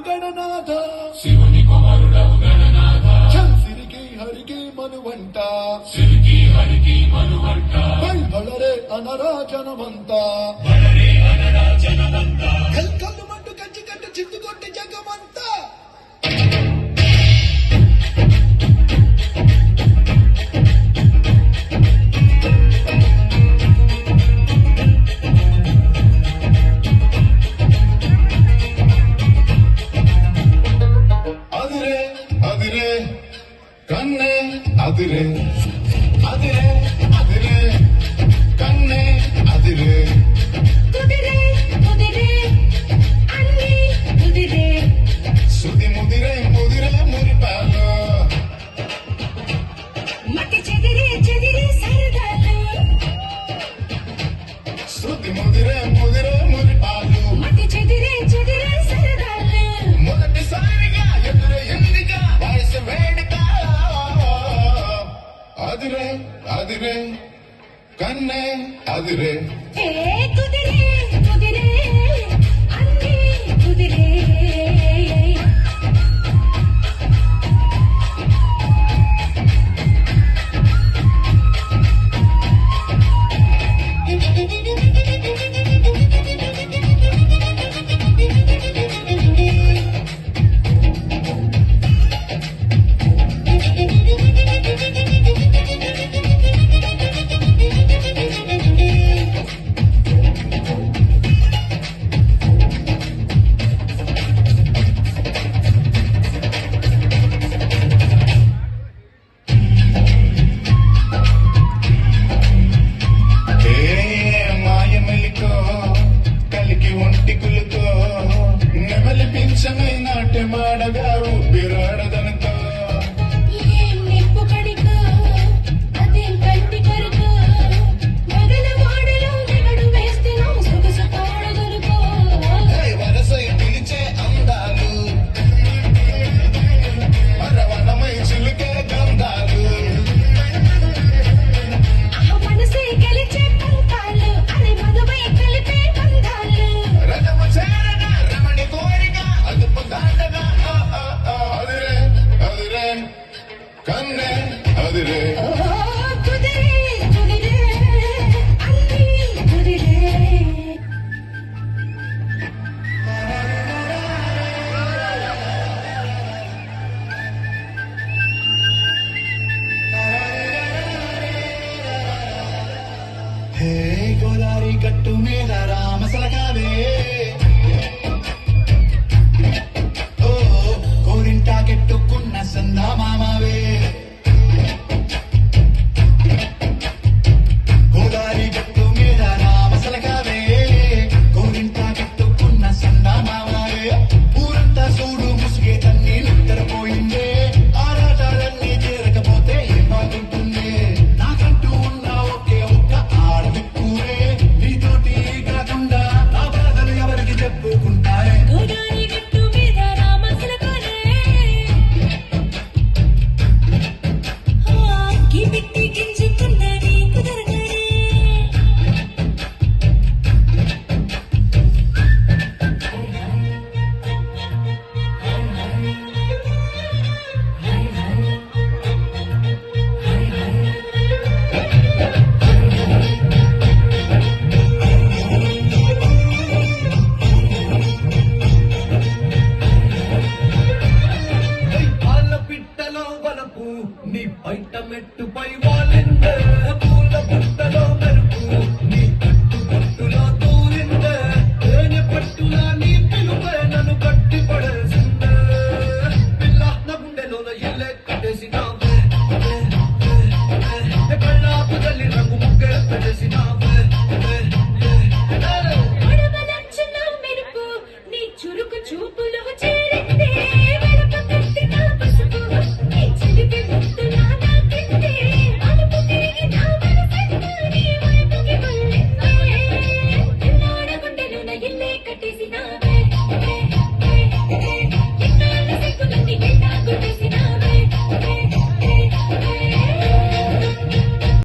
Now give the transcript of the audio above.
గణనాథ శివుని కుమారుడవు గణనాథ సిరికి హరికి మనువంట సిరికి హరికి మనువంట బళరే అనరాజనమంత బళరే అనరాజనమంత కల్లు మంటు కంచి కట్టు చిందుకొట్టి జగమంతా కన్నే అదిరే అదిరే అదిరే కన్నే అదిరే కుదిరే కుదిరే అన్ని కుదిరే సుది ముదిరే ముదిరే మురిపాలు మట్టి చెదిరే చెదిరే సరదాలు సుది ముదిరే ముదిరే మురిపాలు మట్టి చెదిరే చెదిరే సరదాలు మొదటిసారిగా ఎదురు ఎందిగా వయసు వేడుక అదిరే అదిరే కన్నే అదిరే ఏ కుదిరే కుదిరే అన్ని కుదిరే ఒంటి కులుకో నెమలి పింఛమై నాట్యమాడగా ఊపిరాడద